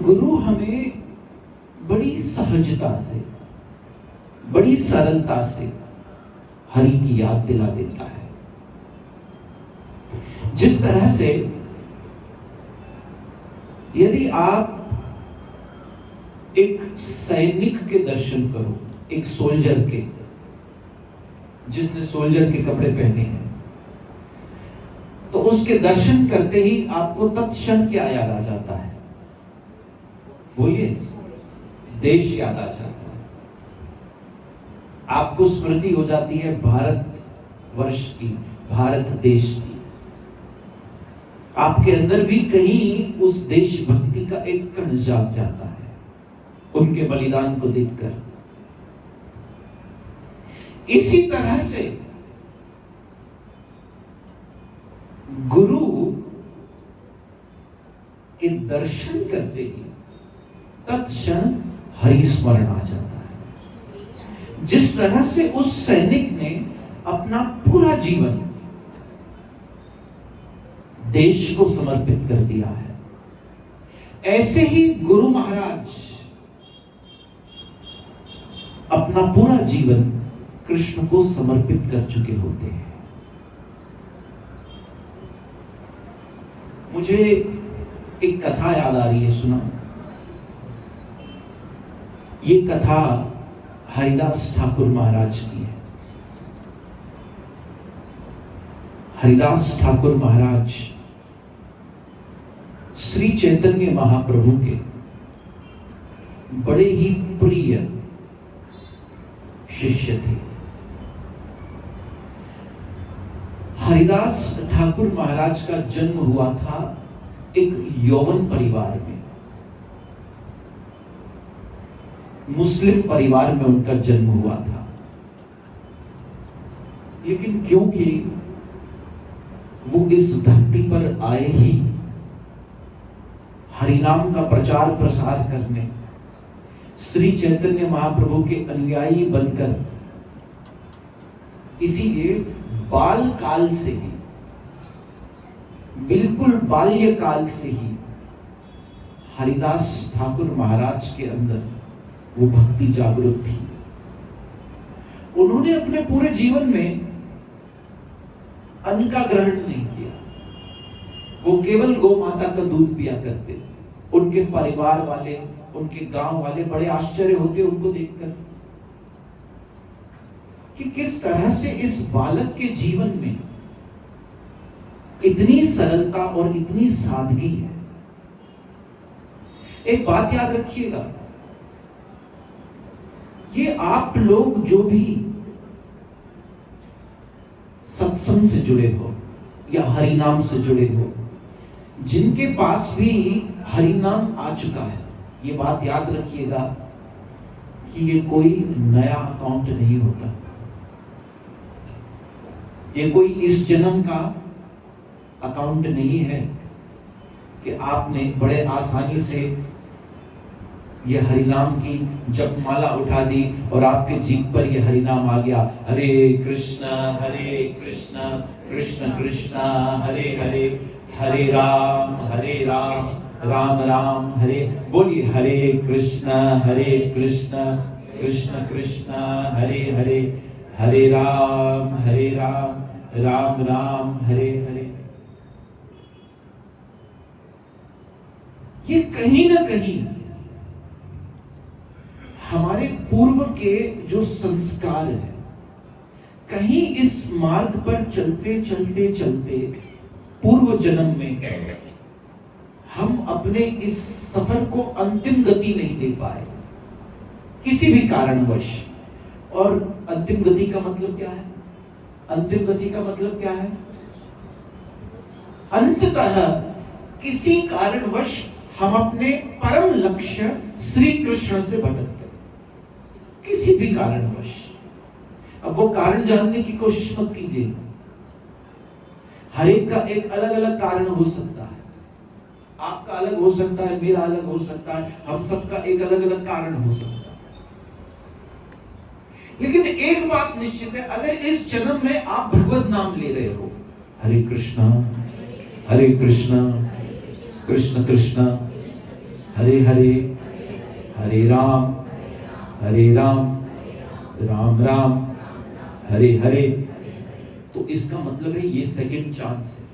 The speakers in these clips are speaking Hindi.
गुरु हमें बड़ी सहजता से, बड़ी सरलता से हरि की याद दिला देता है। जिस तरह से यदि आप एक सैनिक के दर्शन करो, एक सोल्जर के, जिसने सोल्जर के कपड़े पहने हैं, तो उसके दर्शन करते ही आपको तत्क्षण क्या याद आ जाता है? बोलिए, देश याद आ जाता है। आपको स्मृति हो जाती है भारत वर्ष की, भारत देश की। आपके अंदर भी कहीं उस देशभक्ति का एक कण जाग जाता है उनके बलिदान को देखकर। इसी तरह से गुरु के दर्शन करते ही तत्क्षण हरिस्मरण आ जाता है। जिस तरह से उस सैनिक ने अपना पूरा जीवन देश को समर्पित कर दिया है, ऐसे ही गुरु महाराज अपना पूरा जीवन कृष्ण को समर्पित कर चुके होते हैं। मुझे एक कथा याद आ रही है, सुना। ये कथा हरिदास ठाकुर महाराज की है। हरिदास ठाकुर महाराज श्री चैतन्य महाप्रभु के बड़े ही प्रिय शिष्य थे। हरिदास ठाकुर महाराज का जन्म हुआ था एक यौवन परिवार में, मुस्लिम परिवार में उनका जन्म हुआ था। लेकिन क्योंकि वो इस धरती पर आए ही हरिनाम का प्रचार प्रसार करने, श्री चैतन्य महाप्रभु के अनुयायी बनकर, इसीलिए बाल काल से ही, बिल्कुल बाल्यकाल से ही हरिदास ठाकुर महाराज के अंदर वो भक्ति जागृत थी। उन्होंने अपने पूरे जीवन में अन्न का ग्रहण नहीं किया, वो केवल गौ माता का दूध पिया करते। उनके परिवार वाले, उनके गांव वाले बड़े आश्चर्य होते उनको देखकर कि किस तरह से इस बालक के जीवन में इतनी सरलता और इतनी सादगी है। एक बात याद रखिएगा, ये आप लोग जो भी सत्संग से जुड़े हो या हरिनाम से जुड़े हो, जिनके पास भी हरिनाम आ चुका है, ये बात याद रखिएगा कि ये कोई नया अकाउंट नहीं होता। ये कोई इस जन्म का अकाउंट नहीं है कि आपने बड़े आसानी से ये हरिनाम की जपमाला उठा दी और आपके जीभ पर ये हरिनाम आ गया, हरे कृष्णा कृष्ण कृष्ण हरे हरे, हरे राम राम राम हरे। बोलिए, हरे कृष्ण कृष्ण कृष्ण हरे हरे, हरे राम राम राम हरे हरे। ये कहीं ना कहीं हमारे पूर्व के जो संस्कार है, कहीं इस मार्ग पर चलते चलते चलते पूर्व जन्म में हम अपने इस सफर को अंतिम गति नहीं दे पाए किसी भी कारणवश। और अंतिम गति का मतलब क्या है? अंतिम गति का मतलब क्या है? अंततः किसी कारणवश हम अपने परम लक्ष्य श्री कृष्ण से भटक गए, किसी भी कारणवश। अब वो कारण जानने की कोशिश मत कीजिए। हर एक का एक अलग अलग कारण हो सकता है। आपका अलग हो सकता है, मेरा अलग हो सकता है, हम सबका एक अलग अलग कारण हो सकता है। लेकिन एक बात निश्चित है, अगर इस जन्म में आप भगवत नाम ले रहे हो, हरे कृष्णा कृष्ण कृष्ण हरे हरे हरे राम राम राम हरे हरे। तो इसका मतलब है ये सेकंड चांस है।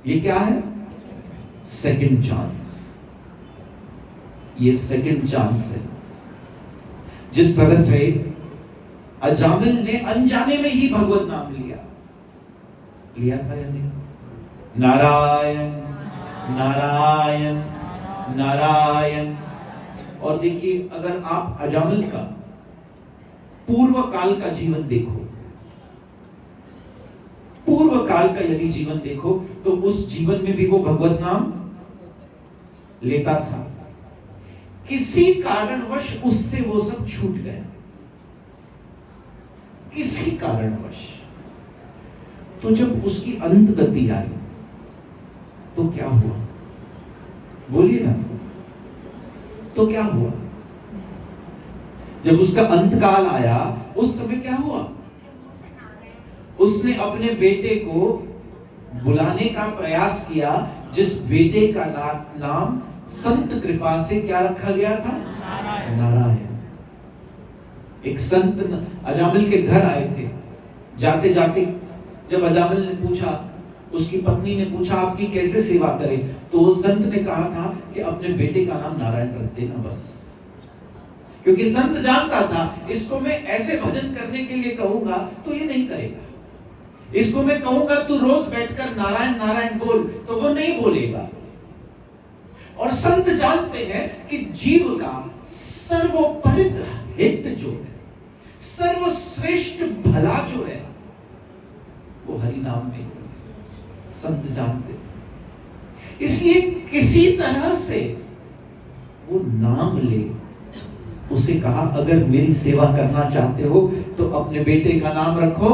ये क्या है? Second chance. ये सेकंड चांस है। जिस तरह से अजामिल ने अनजाने में ही भगवत नाम लिया था या नहीं? नारायण नारायण नारायण। और देखिए, अगर आप अजामिल का पूर्व काल का जीवन देखो, पूर्व काल का यदि जीवन देखो, तो उस जीवन में भी वो भगवत नाम लेता था। किसी कारणवश उससे वो सब छूट गया, किसी कारणवश। तो जब उसकी अंत गति आई तो क्या हुआ? बोलिए ना, तो क्या हुआ? जब उसका अंतकाल आया, उस समय क्या हुआ? उसने अपने बेटे को बुलाने का प्रयास किया, जिस बेटे का नाम संत कृपा से क्या रखा गया था? नारायण। एक संत अजामिल के घर आए थे। जाते जाते जब अजामिल ने पूछा, उसकी पत्नी ने पूछा आपकी कैसे सेवा करें, तो उस संत ने कहा था कि अपने बेटे का नाम नारायण रख देना बस। क्योंकि संत जानता था इसको मैं ऐसे भजन करने के लिए कहूंगा तो ये नहीं करेगा, इसको मैं कहूंगा तू रोज बैठकर नारायण नारायण बोल, तो वो नहीं बोलेगा। और संत जानते हैं कि जीव का सर्वोपरित हित जो है, सर्वश्रेष्ठ भला जो है, वो हरि नाम में संत जानते हैं। इसलिए किसी तरह से वो नाम ले। उसे कहा अगर मेरी सेवा करना चाहते हो तो अपने बेटे का नाम रखो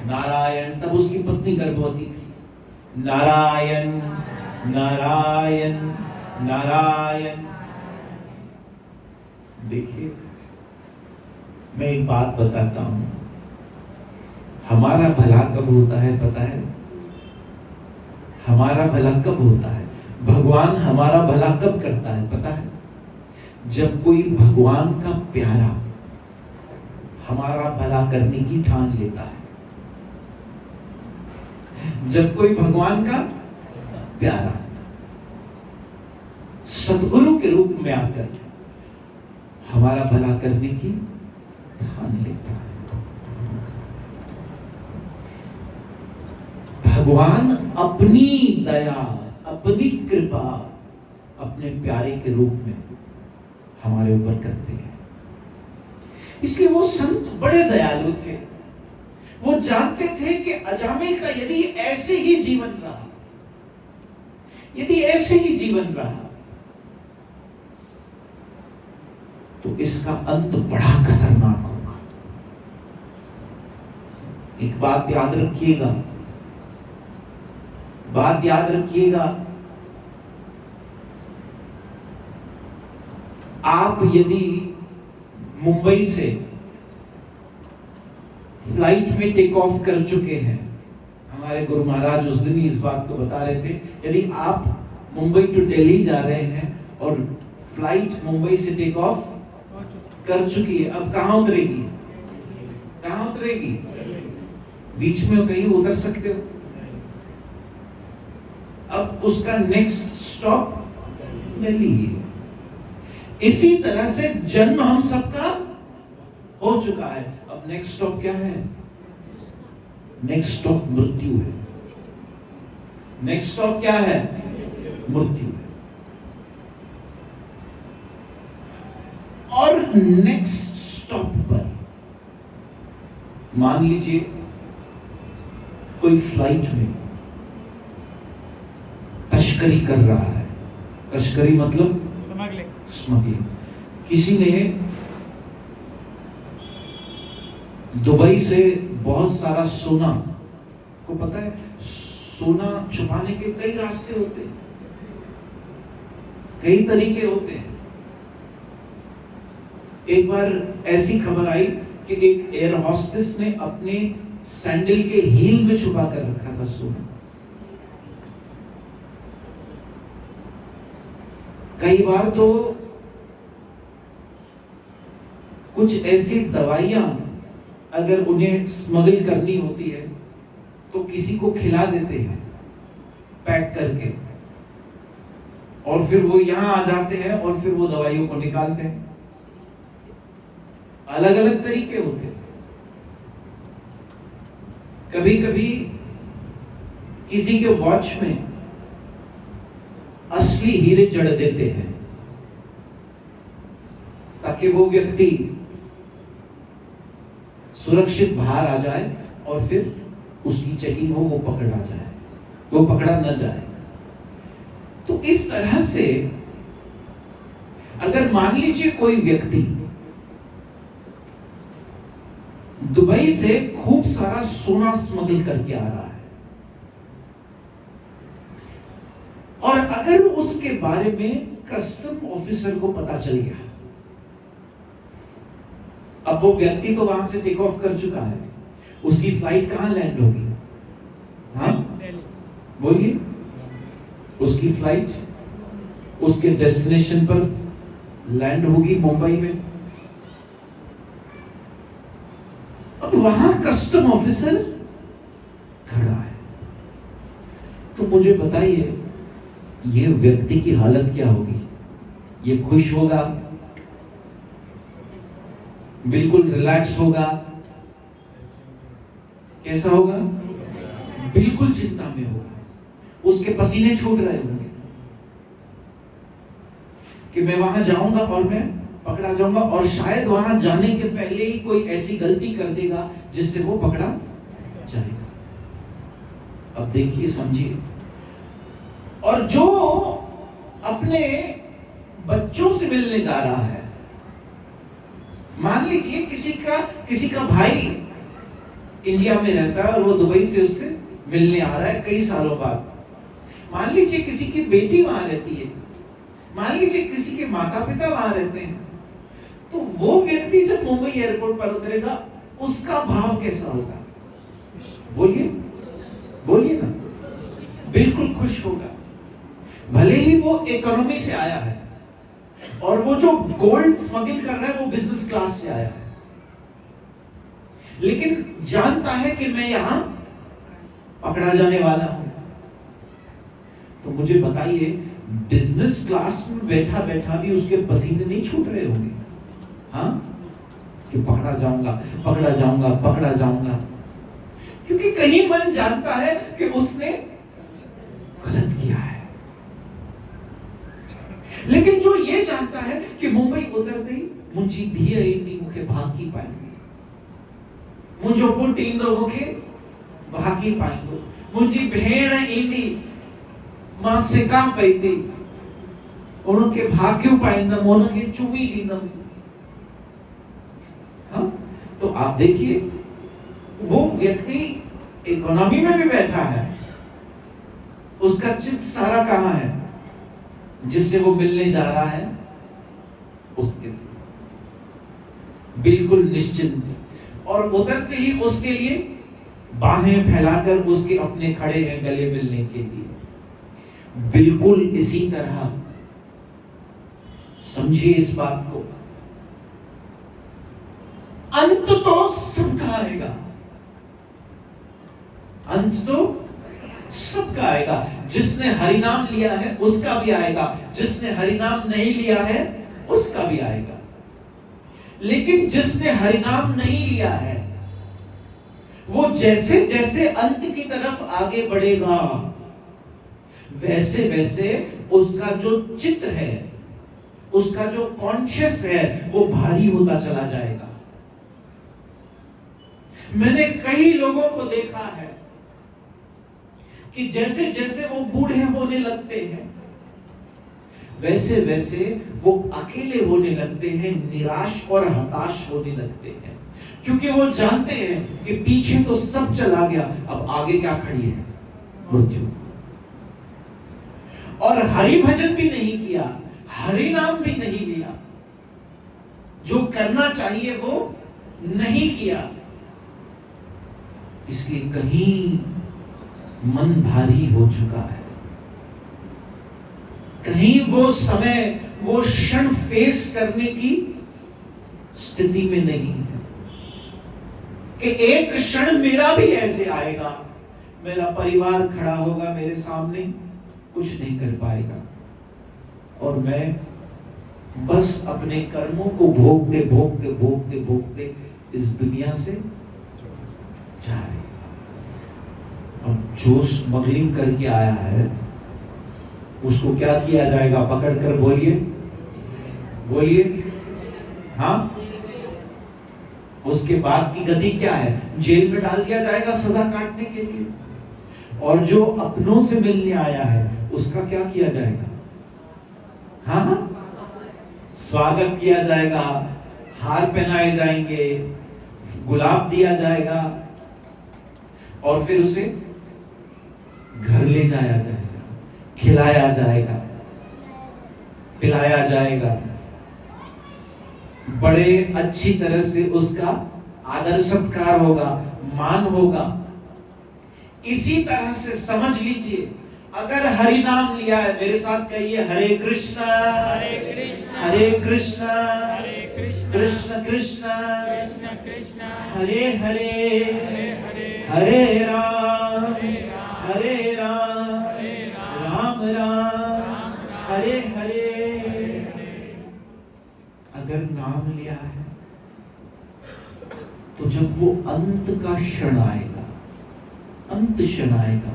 नारायण। तब उसकी पत्नी गर्भवती थी। नारायण नारायण नारायण। देखिए, मैं एक बात बताता हूं, हमारा भला कब होता है पता है? हमारा भला कब होता है? भगवान हमारा भला कब करता है पता है? जब कोई भगवान का प्यारा हमारा भला करने की ठान लेता है। जब कोई भगवान का प्यारा सद्गुरु के रूप में आकर हमारा भला करने की ठान लेता है। भगवान अपनी दया, अपनी कृपा अपने प्यारे के रूप में हमारे ऊपर करते हैं। इसलिए वो संत बड़े दयालु थे। वो जानते थे कि अजामिल का यदि ऐसे ही जीवन रहा, यदि ऐसे ही जीवन रहा, तो इसका अंत बड़ा खतरनाक होगा। एक बात याद रखिएगा, बात याद रखिएगा, आप यदि मुंबई से फ्लाइट में टेक ऑफ कर चुके हैं, हमारे गुरु महाराज उस दिन ही इस बात को बता रहे थे, यदि आप मुंबई टू दिल्ली जा रहे हैं और फ्लाइट मुंबई से टेक ऑफ कर चुकी है, अब कहां उतरेगी? कहां उतरेगी? बीच में कहीं उतर सकते हो। अब उसका नेक्स्ट स्टॉप दिल्ली है। इसी तरह से जन्म हम सबका हो चुका है। अब नेक्स्ट स्टॉप क्या है? नेक्स्ट स्टॉप मृत्यु है। नेक्स्ट स्टॉप क्या है? मृत्यु है। और नेक्स्ट स्टॉप पर मान लीजिए कोई फ्लाइट में तस्करी कर रहा है। तस्करी मतलब स्मगलिंग। किसी ने दुबई से बहुत सारा सोना, को पता है सोना छुपाने के कई रास्ते होते हैं, कई तरीके होते हैं। एक बार ऐसी खबर आई कि एक एयर होस्टेस ने अपने सैंडल के हील में छुपा कर रखा था सोना। कई बार तो कुछ ऐसी दवाइयां अगर उन्हें स्मगल करनी होती है तो किसी को खिला देते हैं पैक करके, और फिर वो यहां आ जाते हैं और फिर वो दवाइयों को निकालते हैं। अलग अलग तरीके होते हैं। कभी कभी किसी के वॉच में असली हीरे जड़ देते हैं ताकि वो व्यक्ति सुरक्षित बाहर आ जाए और फिर उसकी चेकिंग हो, वो पकड़ा जाए, वो पकड़ा न जाए। तो इस तरह से अगर मान लीजिए कोई व्यक्ति दुबई से खूब सारा सोना स्मगल करके आ रहा है और अगर उसके बारे में कस्टम ऑफिसर को पता चल गया, अब वो व्यक्ति तो वहां से टेक ऑफ कर चुका है, उसकी फ्लाइट कहां लैंड होगी? हाँ बोलिए। उसकी फ्लाइट उसके डेस्टिनेशन पर लैंड होगी मुंबई में। अब वहां कस्टम ऑफिसर खड़ा है, तो मुझे बताइए ये व्यक्ति की हालत क्या होगी? ये खुश होगा, बिल्कुल रिलैक्स होगा, कैसा होगा? बिल्कुल चिंता में होगा, उसके पसीने छूट रहे होंगे कि मैं वहां जाऊंगा और मैं पकड़ा जाऊंगा, और शायद वहां जाने के पहले ही कोई ऐसी गलती कर देगा जिससे वो पकड़ा जाएगा। अब देखिए, समझिए। और जो अपने बच्चों से मिलने जा रहा है, मान लीजिए किसी का भाई इंडिया में रहता है और वो दुबई से उससे मिलने आ रहा है कई सालों बाद। मान लीजिए किसी की बेटी वहां रहती है, मान लीजिए किसी के माता पिता वहां रहते हैं, तो वो व्यक्ति जब मुंबई एयरपोर्ट पर उतरेगा उसका भाव कैसा होगा? बोलिए बोलिए ना। बिल्कुल खुश होगा, भले ही वो इकोनॉमी से आया है और वो जो गोल्ड स्मगल कर रहा है वो बिजनेस क्लास से आया है, लेकिन जानता है कि मैं यहां पकड़ा जाने वाला हूं। तो मुझे बताइए, बिजनेस क्लास में बैठा बैठा भी उसके पसीने नहीं छूट रहे होंगे? हाँ, कि पकड़ा जाऊंगा पकड़ा जाऊंगा पकड़ा जाऊंगा, क्योंकि कहीं मन जानता है कि उसने गलत किया है। लेकिन जो ये जानता है कि मुंबई उतरते ही मुझे धिया इंदी मुखे भागी पाएंगे, मुझे पुट इंदो मुखे भागी पाएंगे, मुझे भेड़ इंदी मां से काम पैती उनके भाग्य पाइंदम, उनके चुमी लीदम। हाँ, तो आप देखिए वो व्यक्ति इकोनॉमी में भी बैठा है, उसका चित्त सारा कहां है? जिससे वो मिलने जा रहा है उसके लिए, बिल्कुल निश्चिंत, और उतरते ही उसके लिए बाहें फैलाकर उसके अपने खड़े हैं गले मिलने के लिए। बिल्कुल इसी तरह समझिए इस बात को, अंत तो सबका आएगा, अंत तो सबका आएगा। जिसने हरिनाम लिया है उसका भी आएगा, जिसने हरिनाम नहीं लिया है उसका भी आएगा। लेकिन जिसने हरिनाम नहीं लिया है वो जैसे जैसे अंत की तरफ आगे बढ़ेगा वैसे वैसे उसका जो चित्त है, उसका जो कॉन्शियस है वो भारी होता चला जाएगा। मैंने कई लोगों को देखा है कि जैसे जैसे वो बूढ़े होने लगते हैं वैसे वैसे वो अकेले होने लगते हैं, निराश और हताश होने लगते हैं, क्योंकि वो जानते हैं कि पीछे तो सब चला गया, अब आगे क्या खड़ी है? मृत्यु। और हरि भजन भी नहीं किया, हरि नाम भी नहीं लिया, जो करना चाहिए वो नहीं किया, इसलिए कहीं मन भारी हो चुका है। कहीं वो समय, वो क्षण फेस करने की स्थिति में नहीं है कि एक क्षण मेरा भी ऐसे आएगा, मेरा परिवार खड़ा होगा मेरे सामने, कुछ नहीं कर पाएगा और मैं बस अपने कर्मों को भोगते भोगते भोगते भोगते इस दुनिया से जा रहे। और जो स्मगलिंग करके आया है उसको क्या किया जाएगा? पकड़कर बोलिए, बोलिए, हाँ? उसके बाद की गति क्या है? जेल में डाल दिया जाएगा सजा काटने के लिए। और जो अपनों से मिलने आया है उसका क्या किया जाएगा? हाँ, स्वागत किया जाएगा, हार पहनाए जाएंगे, गुलाब दिया जाएगा और फिर उसे घर ले जाया जाएगा, खिलाया जाएगा, पिलाया जाएगा, बड़े अच्छी तरह से उसका आदर सत्कार होगा, मान होगा। इसी तरह से समझ लीजिए, अगर हरि नाम लिया है, मेरे साथ कहिए हरे कृष्णा हरे कृष्णा कृष्ण कृष्ण हरे हरे हरे राम राम राम हरे हरे। अगर नाम लिया है तो जब वो अंत का क्षण आएगा, अंत क्षण आएगा,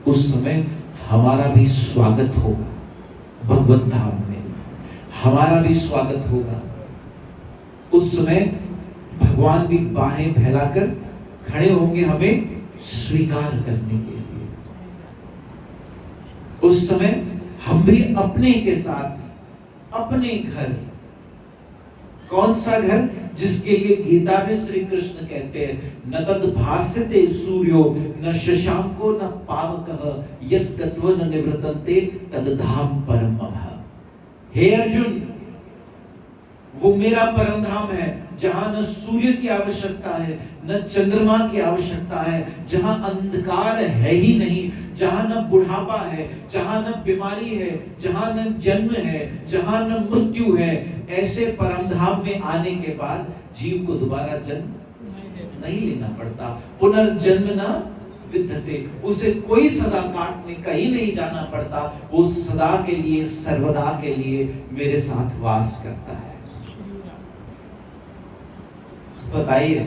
उस समय हमारा भी स्वागत होगा भगवत धाम में, हमारा भी स्वागत होगा। उस समय भगवान भी बाहें फैलाकर खड़े होंगे हमें स्वीकार करने के लिए। उस समय हम भी अपने के साथ अपने घर, कौन सा घर? जिसके लिए गीता में श्री कृष्ण कहते हैं, न तद भास्यते सूर्यो न शशांको न पावकः यत् गत्वा न निवृतन्ते तद धाम परम मम। हे अर्जुन, वो मेरा परम धाम है जहां न सूर्य की आवश्यकता है, न चंद्रमा की आवश्यकता है, जहां अंधकार है ही नहीं, जहां न बुढ़ापा है, जहां न बीमारी है, जहां न जन्म है, जहां न मृत्यु है। ऐसे परम धाम में आने के बाद जीव को दोबारा जन्म नहीं लेना पड़ता, पुनर्जन्म न विद्यते, उसे कोई सजा काटने कहीं नहीं जाना पड़ता, वो सदा के लिए सर्वदा के लिए मेरे साथ वास करता है। बताइए,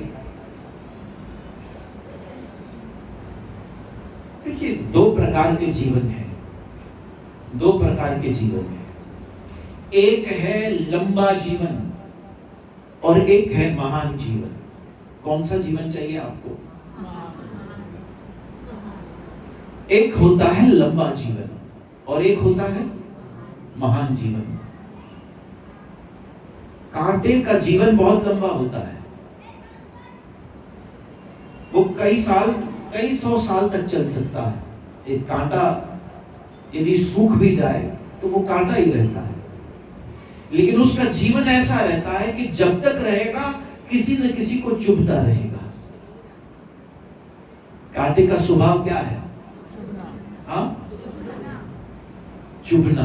देखिए दो प्रकार के जीवन है, दो प्रकार के जीवन है। एक है लंबा जीवन और एक है महान जीवन। कौन सा जीवन चाहिए आपको? एक होता है लंबा जीवन और एक होता है महान जीवन। कांटे का जीवन बहुत लंबा होता है, वो कई साल, कई सौ साल तक चल सकता है। एक कांटा यदि सूख भी जाए तो वो कांटा ही रहता है, लेकिन उसका जीवन ऐसा रहता है कि जब तक रहेगा किसी न किसी को चुभता रहेगा। कांटे का स्वभाव क्या है? हाँ, चुभना।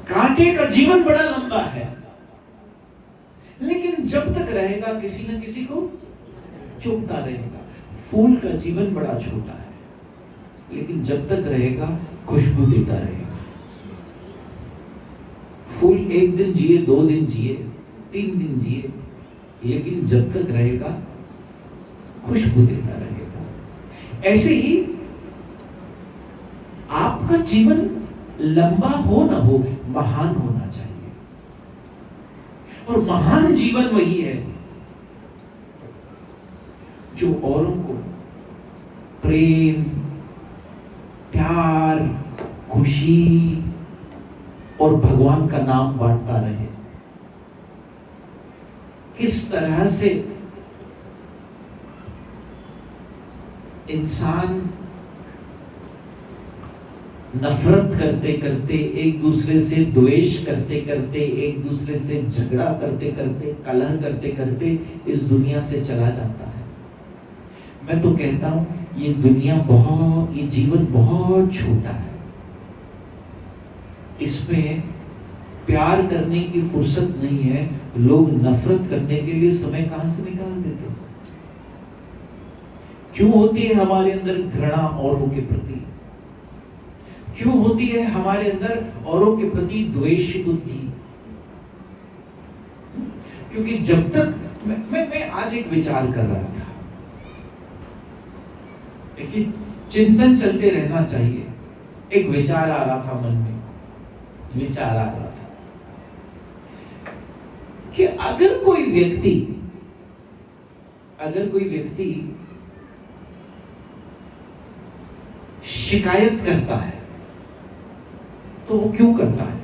कांटे का जीवन बड़ा लंबा है, लेकिन जब तक रहेगा किसी न किसी को चुभता रहेगा। फूल का जीवन बड़ा छोटा है, लेकिन जब तक रहेगा खुशबू देता रहेगा। फूल एक दिन जिए, 2 दिन जिए, 3 दिन जिए, लेकिन जब तक रहेगा खुशबू देता रहेगा। ऐसे ही आपका जीवन लंबा हो ना हो, महान होना चाहिए। और महान जीवन वही है जो औरों को प्रेम, प्यार, खुशी और भगवान का नाम बांटता रहे। किस तरह से इंसान नफरत करते करते, एक दूसरे से द्वेष करते करते, एक दूसरे से झगड़ा करते करते, कलह करते करते इस दुनिया से चला जाता है। मैं तो कहता हूं ये दुनिया बहुत, ये जीवन बहुत छोटा है, इसमें प्यार करने की फुर्सत नहीं है। लोग नफरत करने के लिए समय कहां से निकाल देते हैं? क्यों होती है हमारे अंदर घृणा औरों के प्रति? क्यों होती है हमारे अंदर औरों के प्रति द्वेष बुद्धि? क्योंकि जब तक मैं आज एक विचार कर रहा था, देखिए चिंतन चलते रहना चाहिए। एक विचार आ रहा था मन में, विचार आ रहा था कि अगर कोई व्यक्ति शिकायत करता है तो वो क्यों करता है?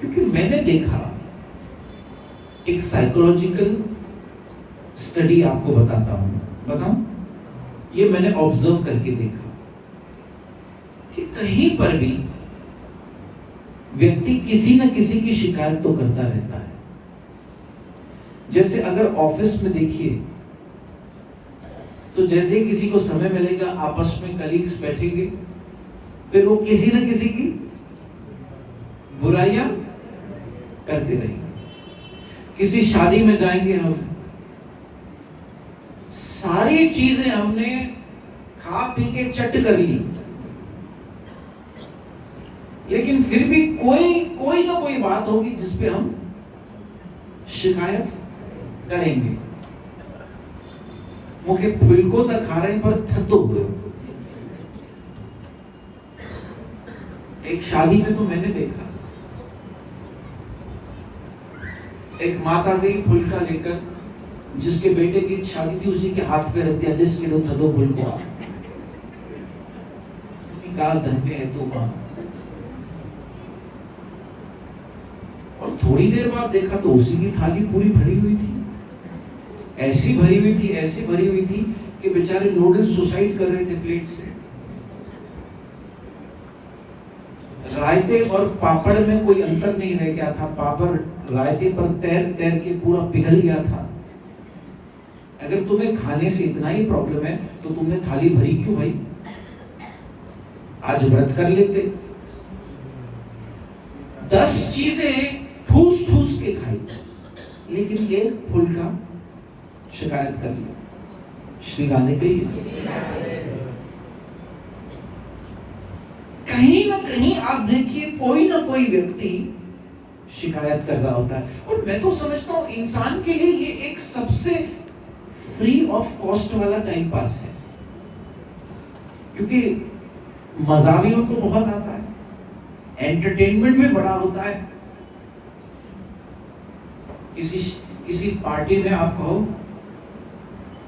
क्योंकि मैंने देखा, एक साइकोलॉजिकल स्टडी आपको बताऊं, ये मैंने ऑब्जर्व करके देखा कि कहीं पर भी व्यक्ति किसी न किसी की शिकायत तो करता रहता है। जैसे अगर ऑफिस में देखिए, तो जैसे ही किसी को समय मिलेगा आपस में कलीग्स बैठेंगे, फिर वो किसी न किसी की बुराइयां करते रहेंगे। किसी शादी में जाएंगे, हम सारी चीजें हमने खा पी के चट कर ली, लेकिन फिर भी कोई ना कोई बात होगी जिसपे हम शिकायत करेंगे। मुखे फुलको तक खा रहे हैं पर थतो हुए। एक शादी में तो मैंने देखा, एक माता गई फुलका लेकर, जिसके बेटे की शादी थी उसी के हाथ पे रख दिया, 10 किलो थदो फुलको आ। धन्य है तो मां। और थोड़ी देर बाद देखा तो उसी की थाली पूरी भरी हुई थी, ऐसी भरी हुई थी कि बेचारे नूडल्स सुसाइड कर रहे थे प्लेट से। रायते और पापड़ में कोई अंतर नहीं रह गया था, पापड़ रायते पर तैर के पूरा पिघल गया था। अगर तुम्हें खाने से इतना ही प्रॉब्लम है तो तुमने थाली भरी क्यों भाई? आज व्रत कर लेते, 10 चीजें ठूस के खाई, लेकिन ये फुलका शिकायत कर लिया। श्री राधे के कहीं ना कहीं आप देखिए, कोई ना कोई व्यक्ति शिकायत कर रहा होता है। और मैं तो समझता हूं इंसान के लिए ये एक सबसे फ्री ऑफ कॉस्ट वाला टाइम पास है, क्योंकि मजा भी उनको बहुत आता है, एंटरटेनमेंट भी बड़ा होता है। किसी पार्टी में आप कहो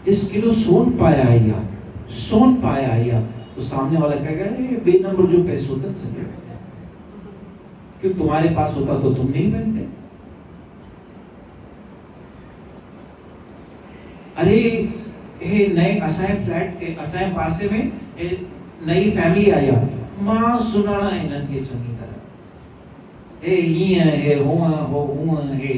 10 किलो सोन पाया या तो सामने वाला कहेगा बे नंबर जो पैसे होते हैं, क्यों तुम्हारे पास होता तो तुम नहीं पहनते। अरे हे नए असाए फ्लैट असाए पासे में नई फैमिली आया, मां सुनाना है इनन के चंगी तरह, हे ही है हो हे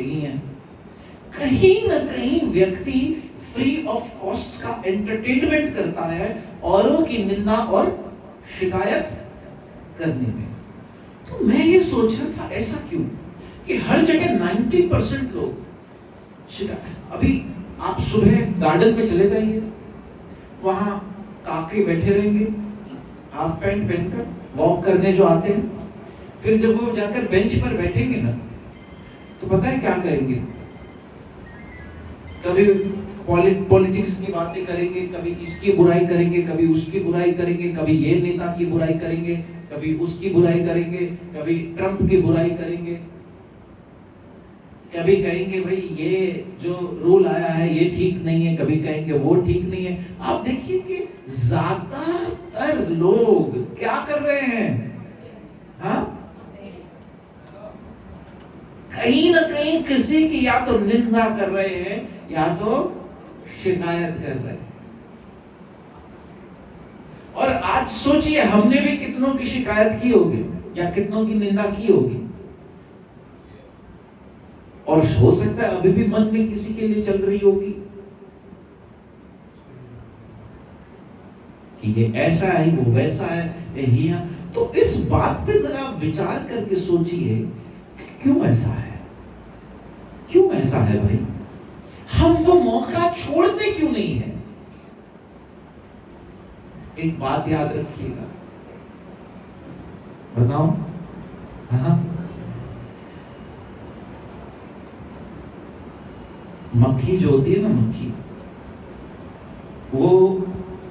कहीं ना कहीं व्यक्ति फ्री ऑफ कॉस्ट का एंटरटेनमेंट करता है औरों की निंदा और शिकायत करने में। तो मैं ये सोच रहा था, ऐसा क्यों कि हर जगह 90% लोग शिकायत। अभी आप सुबह गार्डन में चले जाइए, वहां काके बैठे रहेंगे हाफ पैंट पहनकर, वॉक करने जो आते हैं। फिर जब वो जाकर बेंच पर बैठेंगे ना, तो पता है क्या करेंगे? कभी पॉलिटिक्स की बातें करेंगे, कभी इसकी बुराई करेंगे, कभी उसकी बुराई करेंगे, कभी ये नेता की बुराई करेंगे, कभी उसकी बुराई करेंगे, कभी ट्रंप की बुराई करेंगे, कभी कहेंगे भाई ये जो रूल आया है ये ठीक नहीं है, कभी कहेंगे वो ठीक नहीं है। आप देखिए कि ज्यादातर लोग क्या कर रहे हैं? हाँ, कहीं ना कहीं किसी की या तो निंदा कर रहे हैं या तो शिकायत कर रहे हैं। और आज सोचिए, हमने भी कितनों की शिकायत की होगी या कितनों की निंदा की होगी, और हो सकता है अभी भी मन में किसी के लिए चल रही होगी। कि ये ऐसा है, वो वैसा है, ये है। तो इस बात पे जरा विचार करके सोचिए, क्यों ऐसा है? क्यों ऐसा है भाई? हम वो मौका छोड़ते क्यों नहीं है? एक बात याद रखिएगा, बताओ। हाँ, मक्खी जो होती है ना, मक्खी, वो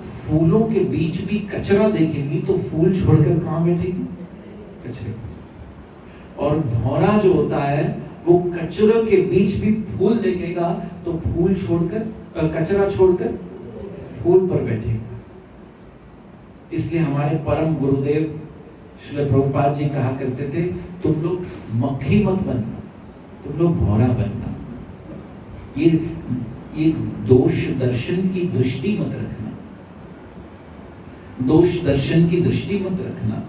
फूलों के बीच भी कचरा देखेगी तो फूल छोड़कर कहां बैठेगी? कचरे। और भौरा जो होता है वो कचरे के बीच भी फूल देखेगा तो फूल छोड़कर, कचरा छोड़कर फूल पर बैठेगा। इसलिए हमारे परम गुरुदेव श्रील प्रभुपाद जी कहा करते थे, तुम लोग मक्खी मत बनना, तुम लोग भौरा बनना। ये दोष दर्शन की दृष्टि मत रखना, दोष दर्शन की दृष्टि मत रखना,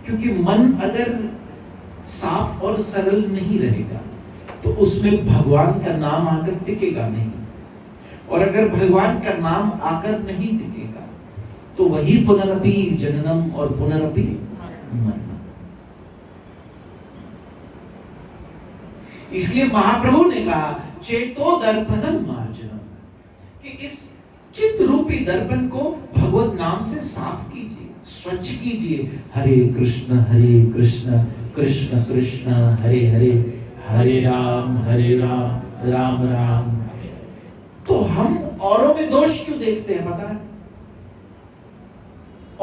क्योंकि मन अगर साफ और सरल नहीं रहेगा तो उसमें भगवान का नाम आकर टिकेगा नहीं, और अगर भगवान का नाम आकर नहीं टिकेगा तो वही पुनरपि जननम और पुनरपि मरणम। इसलिए महाप्रभु ने कहा चेतो दर्पणम मार्जनम, कि इस चित्त रूपी दर्पण को भगवत नाम से साफ कीजिए, स्वच्छ कीजिए। हरे कृष्ण कृष्ण कृष्ण हरे हरे, हरे राम राम राम। तो हम औरों में दोष क्यों देखते हैं पता है?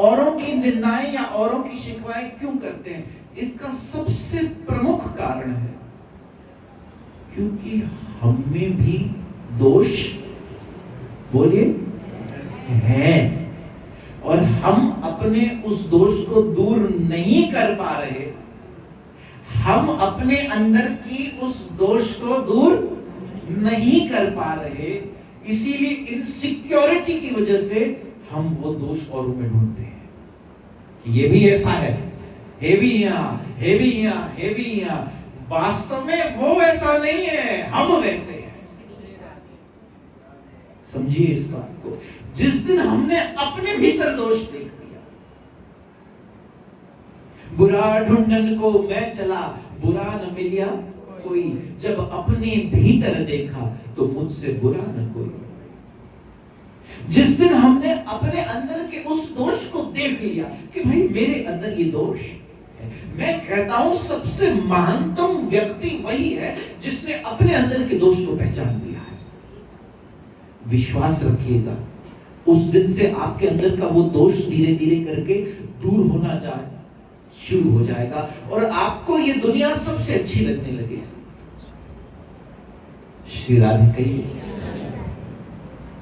औरों की निंदाएं या औरों की शिकवाएं क्यों करते हैं? इसका सबसे प्रमुख कारण है क्योंकि हम में भी दोष, बोलिए, है, और हम अपने उस दोष को दूर नहीं कर पा रहे। हम अपने अंदर की उस दोष को दूर नहीं कर पा रहे, इसीलिए इनसिक्योरिटी की वजह से हम वो दोष औरों में ढूंढते हैं कि ये भी ऐसा है, ये भी यहाँ, ये भी यहाँ, ये भी यहाँ। वास्तव में वो वैसा नहीं है, हम वैसे हैं। समझिए इस बात को। जिस दिन हमने अपने भीतर दोष देख लिया, बुरा ढूंढन को मैं चला, बुरा न मिलिया कोई, जब अपने भीतर देखा तो मुझसे बुरा न कोई। जिस दिन हमने अपने अंदर के उस दोष को देख लिया कि भाई मेरे अंदर ये दोष है, मैं कहता हूं सबसे महानतम व्यक्ति वही है जिसने अपने अंदर के दोष को पहचान लिया है। विश्वास रखिएगा, उस दिन से आपके अंदर का वो दोष धीरे धीरे करके दूर होना शुरू हो जाएगा और आपको ये दुनिया सबसे अच्छी लगने लगेगी। श्री राधे कहिए,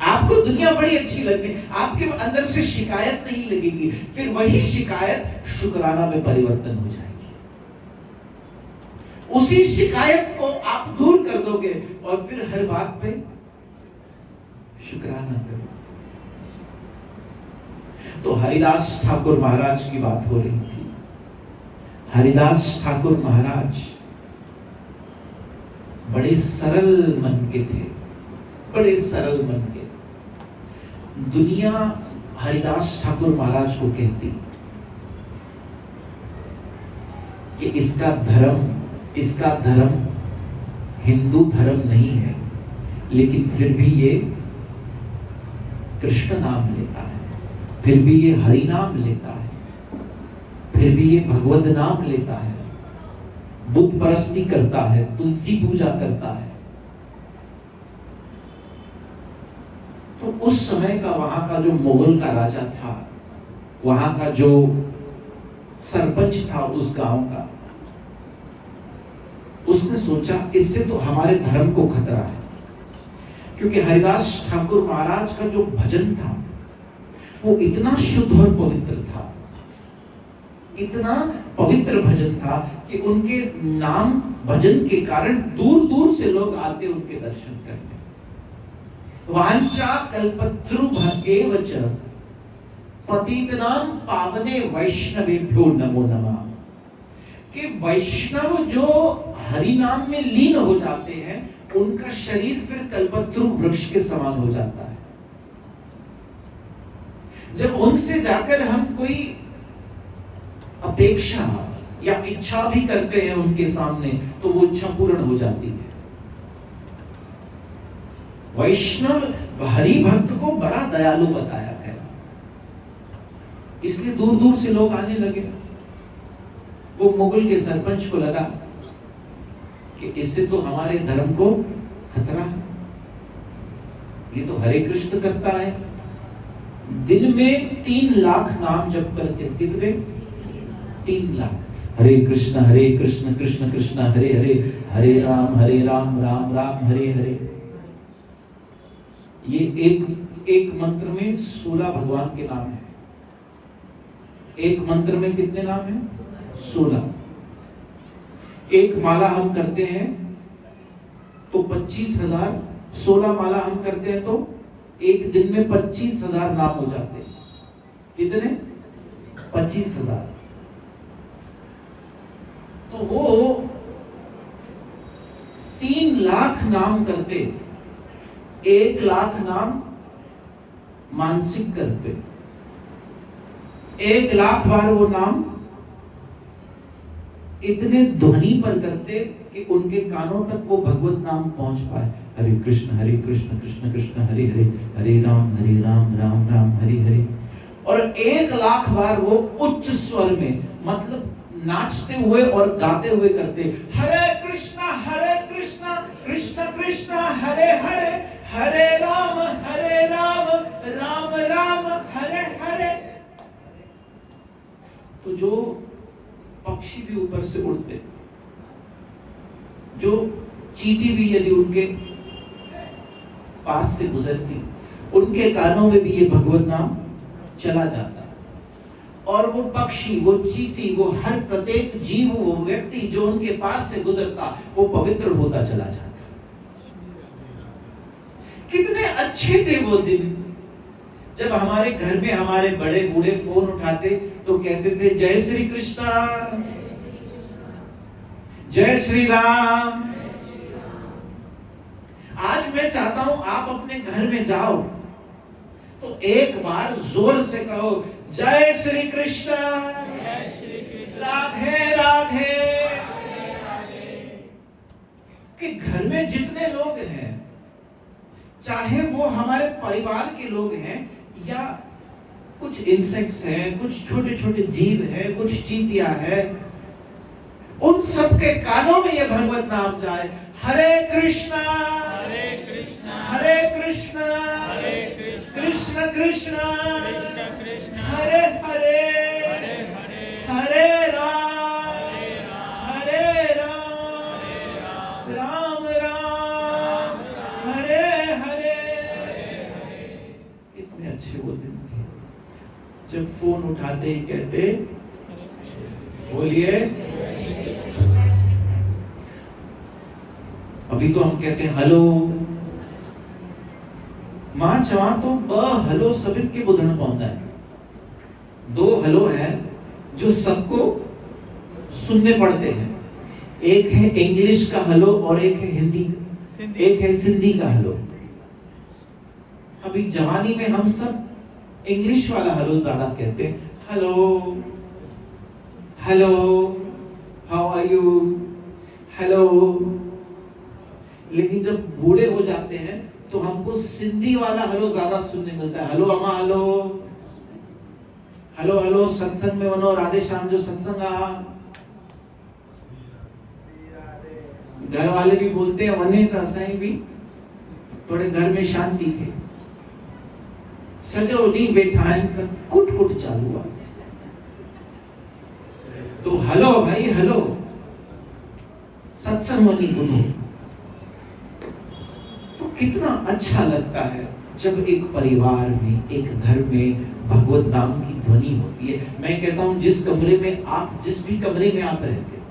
आपको दुनिया बड़ी अच्छी लगने, आपके अंदर से शिकायत नहीं लगेगी, फिर वही शिकायत शुक्राना में परिवर्तन हो जाएगी। उसी शिकायत को आप दूर कर दोगे और फिर हर बात पे शुक्राना करो। तो हरिदास ठाकुर महाराज की बात हो रही थी। हरिदास ठाकुर महाराज बड़े सरल मन के थे, बड़े सरल मन के। दुनिया हरिदास ठाकुर महाराज को कहती कि इसका धर्म हिंदू धर्म नहीं है, लेकिन फिर भी ये कृष्ण नाम लेता है, फिर भी ये हरि नाम लेता है, फिर भी ये भगवत नाम लेता है, बुद्ध परस्ती करता है, तुलसी पूजा करता है। तो उस समय का वहां का जो मुगल का राजा था, वहां का जो सरपंच था उस गांव का, उसने सोचा इससे तो हमारे धर्म को खतरा है, क्योंकि हरिदास ठाकुर महाराज का जो भजन था वो इतना शुद्ध और पवित्र था, इतना पवित्र भजन था कि उनके नाम भजन के कारण दूर दूर से लोग आते उनके दर्शन करने। वांछा कल्पतरुभ्येव च पतितनाम पावने वैष्णवेभ्यो नमो नमः। कि वैष्णव जो हरि नाम में लीन हो जाते हैं उनका शरीर फिर कल्पत्रु वृक्ष के समान हो जाता है। जब उनसे जाकर हम कोई अपेक्षा या इच्छा भी करते हैं उनके सामने, तो वो इच्छा पूर्ण हो जाती है। वैष्णव हरि भक्त को बड़ा दयालु बताया है, इसलिए दूर दूर से लोग आने लगे। वो मुगल के सरपंच को लगा कि इससे तो हमारे धर्म को खतरा है, ये तो हरे कृष्ण करता है, दिन में 3 लाख नाम जप करते। कितने? 3 लाख। हरे कृष्ण कृष्ण कृष्ण हरे हरे, हरे राम राम राम हरे हरे। ये एक मंत्र में 16 भगवान के नाम है। एक मंत्र में कितने नाम हैं? 16। एक माला हम करते हैं तो 25,000, 16 माला हम करते हैं तो एक दिन में 25,000 नाम हो जाते हैं। कितने? 25,000। तो वो 3 लाख नाम करते, 1 लाख नाम मानसिक करते, 1 लाख बार वो नाम इतने ध्वनि पर करते कि उनके कानों तक वो भगवत नाम पहुंच पाए। हरे कृष्ण कृष्ण कृष्ण हरे हरे, हरे राम राम राम हरे हरे। और 1 लाख बार वो उच्च स्वर में, मतलब नाचते हुए और गाते हुए करते, हरे कृष्ण कृष्ण कृष्ण हरे हरे, हरे राम राम राम हरे हरे। तो जो पक्षी भी ऊपर से उड़ते, जो चींटी भी यदि उनके पास से गुजरती, उनके कानों में भी ये भगवत नाम चला जाता। और वो पक्षी, वो चींटी, वो हर प्रत्येक जीव, वो व्यक्ति जो उनके पास से गुजरता, वो पवित्र होता चला जाता। कितने अच्छे थे वो दिन, जब हमारे घर में हमारे बड़े बूढ़े फोन उठाते तो कहते थे जय श्री कृष्णा, जय श्री राम। आज मैं चाहता हूं आप अपने घर में जाओ तो एक बार जोर से कहो जय श्री कृष्ण, राधे राधे। कि घर में जितने लोग हैं, चाहे वो हमारे परिवार के लोग हैं या कुछ इंसेक्ट्स हैं, कुछ छोटे छोटे जीव हैं, कुछ चींटियां हैं, उन सबके कानों में ये भगवत नाम जाए, हरे कृष्णा हरे कृष्णा कृष्ण कृष्ण हरे हरे, हरे राम राम राम हरे हरे। कितने अच्छे वो दिन थे जब फोन उठाते ही कहते बोलिए। अभी तो हम कहते हैं हेलो, मां चवा तो ब हेलो सभी के बुधन पौंदा है। 2 हेलो है जो सबको सुनने पड़ते हैं, एक है इंग्लिश का हेलो और एक है हिंदी, एक है सिंधी का हेलो। अभी जवानी में हम सब इंग्लिश वाला हेलो ज्यादा कहते हैं, hello hello how are you, hello. लेकिन जब बूढ़े हो जाते हैं तो हमको सिंधी वाला हेलो ज्यादा सुनने मिलता है, हेलो अम्मा, हेलो हेलो हेलो। सत्संग में वनो राधे श्याम जो सत्संग आ, घर वाले भी बोलते हैं वने तो असाई भी थोड़े घर में शांति थे, सजो डी बैठा है तक कुट कुट चालू हुआ। तो हेलो भाई हेलो, सत्संग वनी बुधो। तो कितना अच्छा लगता है जब एक परिवार में, एक घर में भगवत नाम की ध्वनि होती है। मैं कहता हूं जिस कमरे में आप, जिस भी कमरे में आप रहते हो,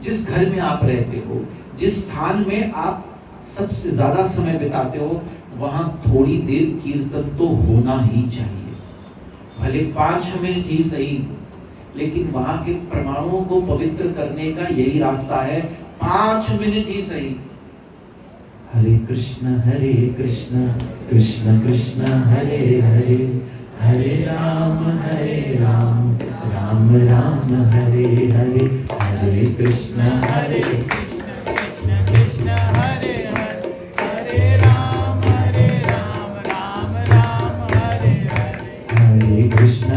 जिस घर में आप रहते हो, जिस स्थान में आप सबसे ज्यादा समय बिताते हो, वहां थोड़ी देर कीर्तन तो होना ही चाहिए। भले 5 मिनट ही सही, लेकिन वहां के परमाणुओं को पवित्र करने का यही रास्ता है, 5 मिनट ही सही। हरे कृष्ण कृष्ण कृष्ण हरे हरे, हरे राम राम राम हरे हरे, हरे कृष्ण कृष्ण कृष्ण हरे हरे, हरे राम राम राम हरे हरे, हरे कृष्ण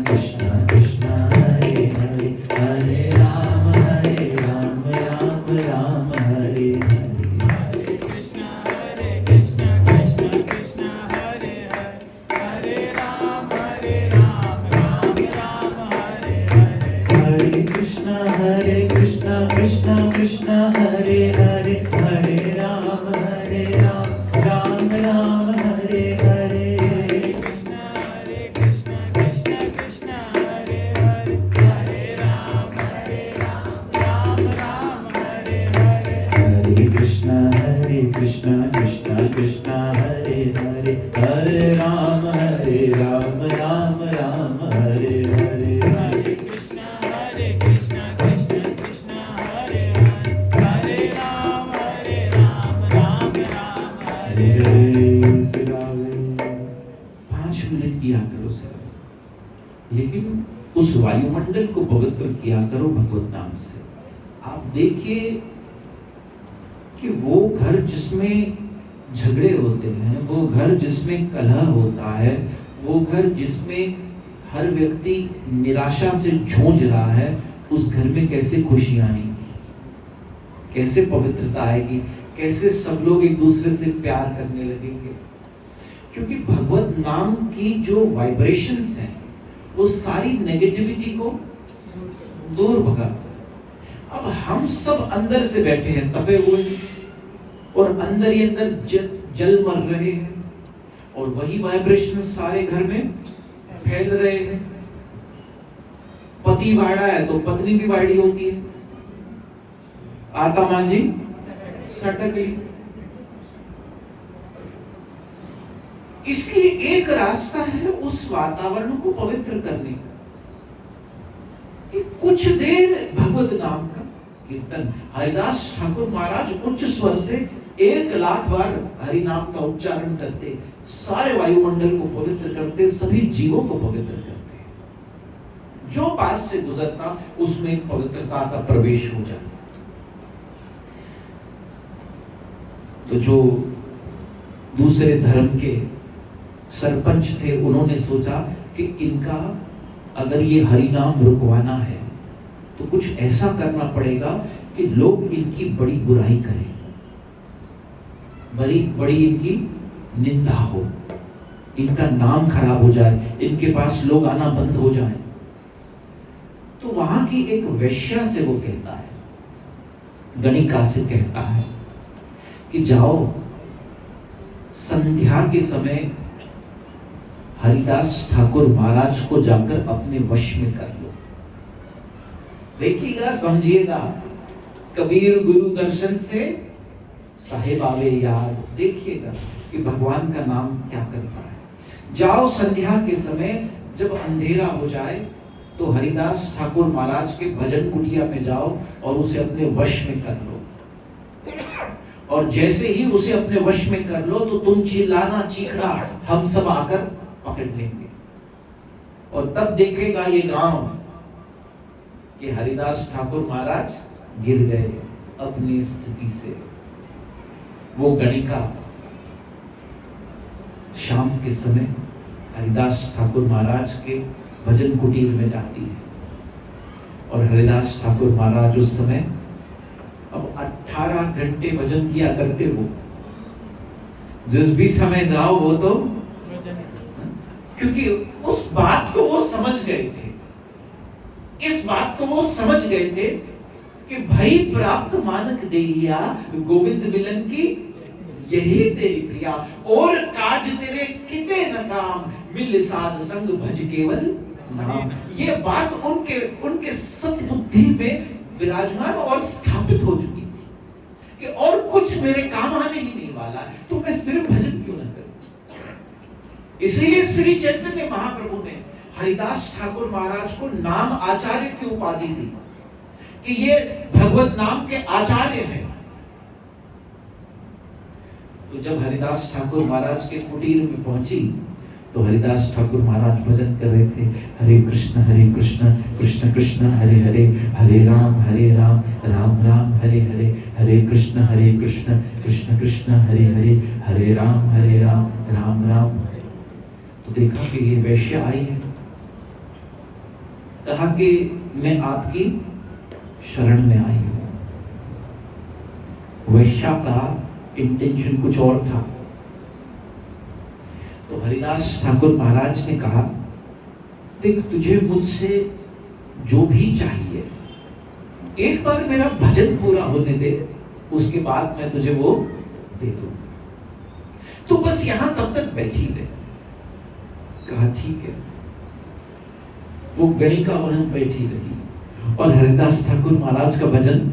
कृष्ण कृष्ण हरे हरे, हरे राम राम हरे हरे, हरे कृष्ण कृष्ण कृष्ण हरे हरे, हरे राम राम हरे हरे, हरे कृष्ण कृष्ण कृष्ण हरे हरे, हरे राम राम हरे हरे, हरे कृष्ण कृष्ण कृष्ण हरे हरे, हरे राम राम हरे हरे, हरे कृष्ण कृष्ण कृष्ण हरे हरे, हरे राम राम हरे हरे, हरे कृष्ण कृष्ण कृष्ण हरे हरे, हरे राम राम हरे हरे। 5 मिनट किया करो सिर्फ, लेकिन उस वायुमंडल को पवित्र किया करो भगवत नाम से। आप देखिए कि वो घर जिसमें झगड़े होते हैं, वो घर जिसमें कलह होता है, वो घर जिसमें हर व्यक्ति निराशा से झूझ रहा है, उस घर में कैसे खुशियां आएंगी, कैसे पवित्रता आएगी, कैसे सब लोग एक दूसरे से प्यार करने लगेंगे। क्योंकि भगवत नाम की जो वाइब्रेशंस हैं वो सारी नेगेटिविटी को दूर भगा। अब हम सब अंदर से बैठे हैं तपे हुए और अंदर ही अंदर जल मर रहे हैं, और वही वाइब्रेशन सारे घर में फैल रहे हैं। पति वाड़ा है तो पत्नी भी वाड़ी होती है, आता मां जी सटक ली। इसलिए एक रास्ता है उस वातावरण को पवित्र करने का कि कुछ देर भगवत नाम का कीर्तन। हरिदास ठाकुर महाराज उच्च स्वर से 1,00,000 बार हरि नाम का उच्चारण करते, सारे वायुमंडल को पवित्र करते, सभी जीवों को पवित्र करते। जो पास से गुजरता उसमें पवित्रता का प्रवेश हो जाता। तो जो दूसरे धर्म के सरपंच थे, उन्होंने सोचा कि इनका अगर ये हरि नाम रुकवाना है तो कुछ ऐसा करना पड़ेगा कि लोग इनकी बड़ी बुराई करें, बड़ी इनकी निंदा हो, इनका नाम खराब हो जाए, इनके पास लोग आना बंद हो जाए। तो वहां की एक वेश्या से वो कहता है, गणिका से कहता है कि जाओ संध्या के समय हरिदास ठाकुर महाराज को जाकर अपने वश में कर लो। देखिएगा, समझिएगा, कबीर गुरु दर्शन से साहेब आवे याद। देखिएगा कि भगवान का नाम क्या करता है। जाओ संध्या के समय जब अंधेरा हो जाए तो हरिदास ठाकुर महाराज के भजन कुटिया में जाओ और उसे अपने वश में कर लो, और जैसे ही उसे अपने वश में कर लो तो तुम चिल्लाना, चीखना, हम सब आकर पकड़ लेंगे। और तब देखेगा ये गांव कि हरिदास ठाकुर महाराज गिर गए अपनी स्थिति से। वो गणिका शाम के समय हरिदास ठाकुर महाराज के भजन कुटीर में जाती है, और हरिदास ठाकुर महाराज उस समय अब 18 घंटे भजन किया करते हो। जिस भी समय जाओ वो तो, क्योंकि उस बात को वो समझ गए थे, इस बात को वो समझ गए थे कि भई प्राप्त मानक देहिया, गोविंद मिलन की यही तेरी प्रिया, और काज तेरे किते न काम, मिल साध संग भज केवल नाम। ये बात उनके सद्बुद्धि में विराजमान और स्थापित हो चुकी थी कि और कुछ मेरे काम आने ही नहीं वाला, तो मैं सिर्फ भजन क्यों न करूं। इसलिए श्री चैतन्य महाप्रभु ने हरिदास ठाकुर महाराज को नाम आचार्य की उपाधि दी कि ये भगवत नाम के आचार्य हैं। तो जब हरिदास ठाकुर महाराज के कुटीर में पहुंची तो हरिदास ठाकुर महाराज भजन कर रहे थे, हरे कृष्ण कृष्ण कृष्ण हरे हरे, हरे राम राम राम हरे हरे, हरे कृष्ण कृष्ण कृष्ण हरे हरे, हरे राम राम राम। तो देखा कि ये वैश्या आई है, कहा कि मैं आपकी शरण में आई हूं। वैश्या का इंटेंशन कुछ और था। तो हरिदास ठाकुर महाराज ने कहा, देख तुझे मुझसे जो भी चाहिए, एक बार मेरा भजन पूरा होने दे, उसके बाद मैं तुझे वो दे दूं। तो बस यहां तब तक बैठी रहे। कहा ठीक है। वो गणिका वहां बैठी रही और हरिदास ठाकुर महाराज का भजन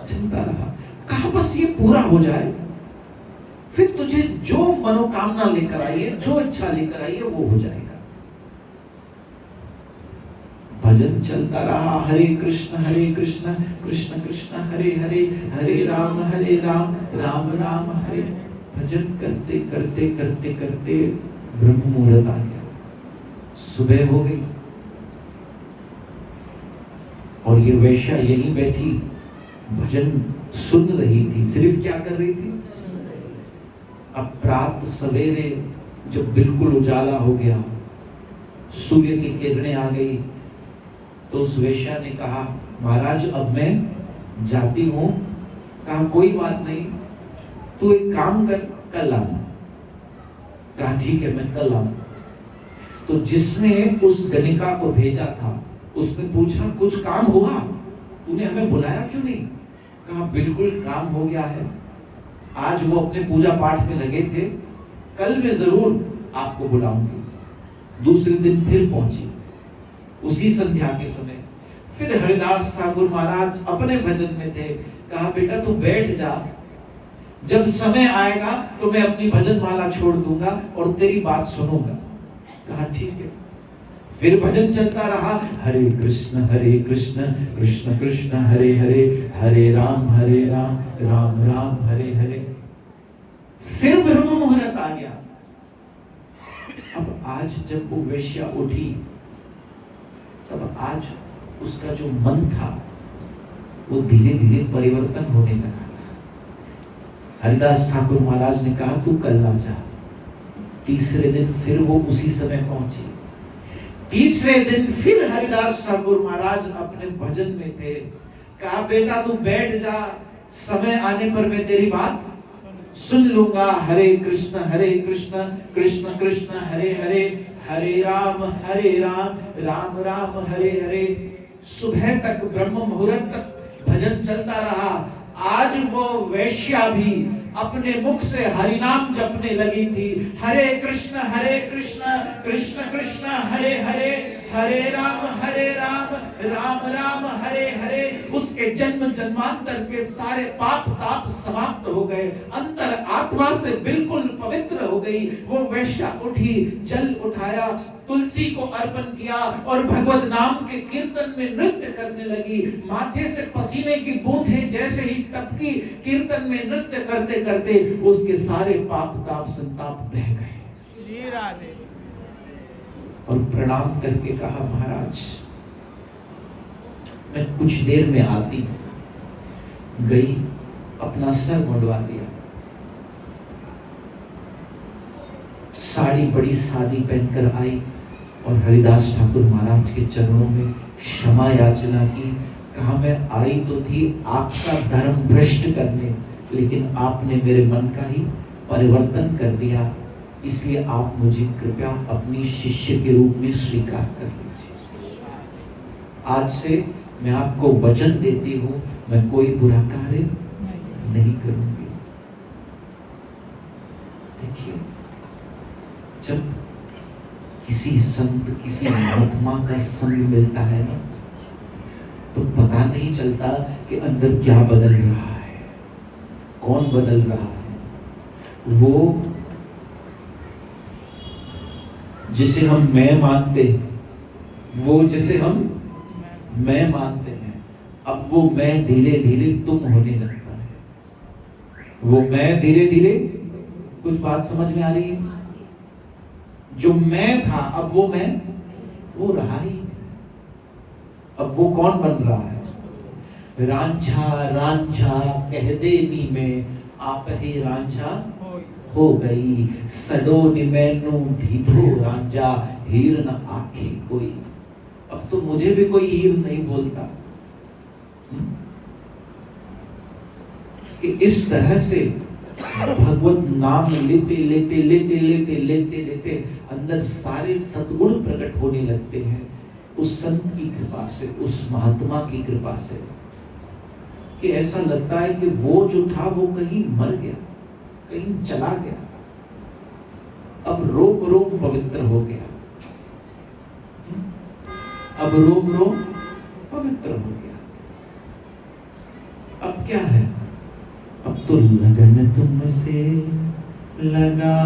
चलता रहा। कहा बस ये पूरा हो जाए, फिर तुझे जो मनोकामना लेकर आई है, जो इच्छा लेकर आई है, वो हो जाएगा। भजन चलता रहा, हरे कृष्ण कृष्ण कृष्ण हरे हरे, हरे राम राम राम हरे। भजन करते करते करते करते ब्रह्म मुहूर्त आ गया, सुबह हो गई और ये वैश्या यहीं बैठी भजन सुन रही थी। सिर्फ क्या कर रही थी? अब प्रात सवेरे जब बिल्कुल उजाला हो गया, सूर्य की किरणें आ गई, तो उस वेश्या ने कहा, महाराज अब मैं जाती हूं। कहा कोई बात नहीं, तू एक काम कर, कल आना। कहा ठीक है, मैं कल आऊं। तो जिसने उस गणिका को भेजा था उसने पूछा कुछ काम हुआ, तूने हमें बुलाया क्यों नहीं? कहा बिल्कुल काम हो गया है, आज वो अपने पूजा पाठ में लगे थे, कल मैं जरूर आपको बुलाऊंगी। दूसरे दिन फिर पहुंची, उसी संध्या के समय फिर हरिदास ठाकुर महाराज अपने भजन में थे। कहा बेटा तू बैठ जा, जब समय आएगा तो मैं अपनी भजन माला छोड़ दूंगा और तेरी बात सुनूंगा। कहा ठीक है। फिर भजन चलता रहा, हरे कृष्ण कृष्ण कृष्ण हरे हरे, हरे राम राम राम हरे हरे। फिर ब्रह्म मुहूर्त आ गया। अब आज जब वो वेश्या उठी, तब आज उसका जो मन था वो धीरे धीरे परिवर्तन होने लगा था। हरिदास ठाकुर महाराज ने कहा तू कल आ जा। तीसरे दिन फिर वो उसी समय पहुंची। तीसरे दिन फिर हरिदास ठाकुर महाराज अपने भजन में थे। कहा बेटा तू बैठ जा, समय आने पर मैं तेरी बात सुन लूंगा। हरे कृष्ण कृष्ण कृष्ण हरे हरे, हरे राम राम राम हरे हरे। सुबह तक ब्रह्म मुहूर्त तक भजन चलता रहा। आज वो वैश्या भी अपने मुख से हरि नाम जपने लगी थी। हरे कृष्ण कृष्ण कृष्ण हरे हरे, हरे राम राम राम हरे हरे। उसके जन्म जन्मांतर के सारे पाप ताप समाप्त हो गए, अंतर आत्मा से बिल्कुल पवित्र हो गई। वो वैश्या उठी, जल उठाया, तुलसी को अर्पण किया और भगवत नाम के कीर्तन में नृत्य करने लगी। माथे से पसीने की बूंदें जैसे ही टपकी, कीर्तन में नृत्य करते करते उसके सारे पाप ताप संताप बह गए। और प्रणाम करके कहा महाराज मैं कुछ देर में आती। गई, अपना सर मुंडवा दिया, साड़ी बड़ी सादी पहनकर आई और हरिदास ठाकुर महाराज के चरणों में क्षमा याचना की। कहा मैं आई तो थी आपका धर्म भ्रष्ट करने, लेकिन आपने मेरे मन का ही परिवर्तन कर दिया, इसलिए आप मुझे कृपया अपनी शिष्य के रूप में स्वीकार कर लीजिए। आज से मैं आपको वचन देती हूँ, मैं कोई बुरा कार्य नहीं करूंगी। देखिए, जब किसी संत किसी महात्मा का संग मिलता है ना, तो पता नहीं चलता कि अंदर क्या बदल रहा है, कौन बदल रहा है। वो जिसे हम मैं मानते हैं, वो जिसे हम मैं मानते हैं, अब वो मैं धीरे धीरे तुम होने लगता है। वो मैं धीरे धीरे कुछ बात समझ में आ रही है? जो मैं था अब वो मैं वो रहा ही नहीं। अब वो कौन बन रहा है? रांझा रांझा कह दे नी में आप ही रांझा हो गई, सडो नि मैनू धीधो रांझा हीर न आखे कोई। अब तो मुझे भी कोई हीर नहीं बोलता। कि इस तरह से भगवत नाम लेते लेते लेते लेते लेते लेते अंदर सारे सद्गुण प्रकट होने लगते हैं उस संत की कृपा से, उस महात्मा की कृपा से, कि ऐसा लगता है कि वो जो था वो कहीं मर गया, कहीं चला गया, अब रोम रोम पवित्र हो गया, अब रोम रोम पवित्र हो गया। अब क्या है? अब तो लगन तुमसे लगा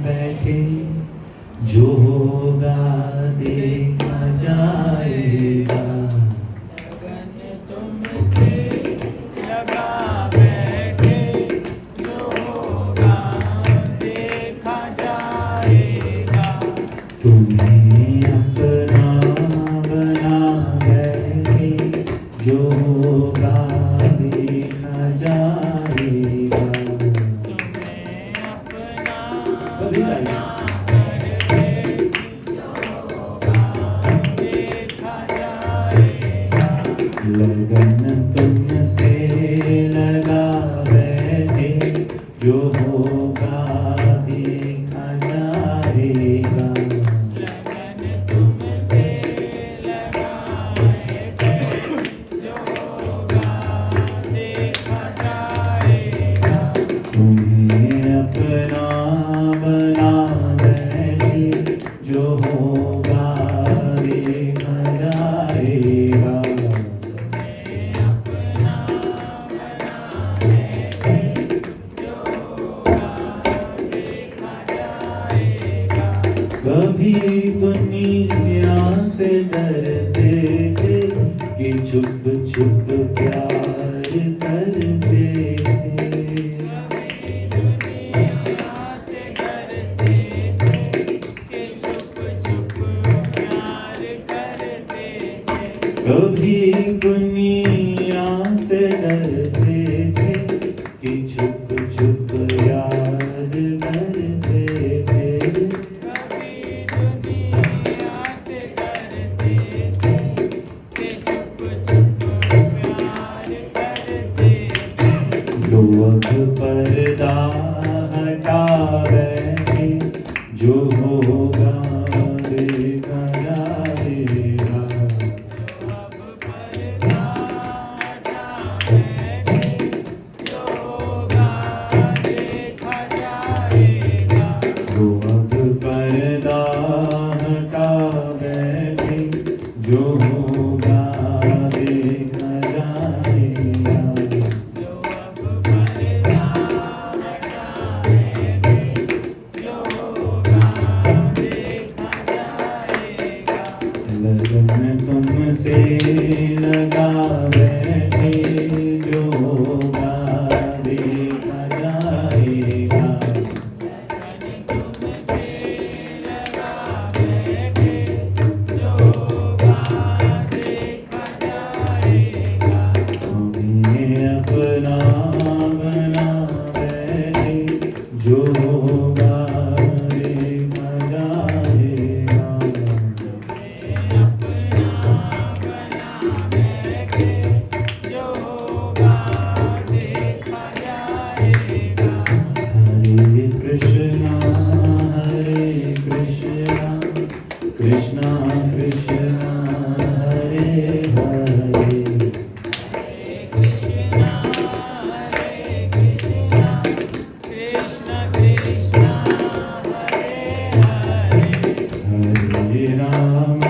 बैठे, जो होगा देखा जाएगा। लगन तुमसे लगा बैठे, जो होगा देखा जाएगा। तुम्हें अपना बना बैठे, जो होगा देखा जाएगा। तुम्हें अपना सभी गाइए। लगन तुमसे लगा बैठे, जो होगा देखा जाएगा। लगन तुमसे लगा बैठे, जो होगा देखा जाएगा। तुम्हें अपना बना बैठे, जो होगा देखा जाएगा। कभी दुनिया से डरते थे कि छुप छुप प्यार करते थे। दुनिया से डरते थे कि छुप छुप प्यार करते थे। कभी दुनिया से डरते थे कि छुप छुप याद करते थे। कभी दुनिया से डरते थे कि छुप छुप प्यार करते थे। लोग पर्दा हटा बैठे, जो होगा देखा जाएगा। अब पर्दा हटा बैठे, जो होगा देखा जाएगा। जो अब पर्दा हटा बैठे, जो होगा देखा जाएगा। जो अब पर्दा हटा बैठे, जो होगा देखा जाएगा। लगन तुमसे लगा बैठे, जो होगा देखा जाएगा। लगन तुमसे लगा बैठे, जो होगा देखा जाएगा। तुम्हें अपना बना बैठे, जो होगा देखा जाएगा। अपना बना बैठे, जो होगा देखा जाएगा। हरे कृष्णा कृष्णा कृष्णा हरे हरे। कृष्णा कृष्ण कृष्ण हरे हरे। हरे राम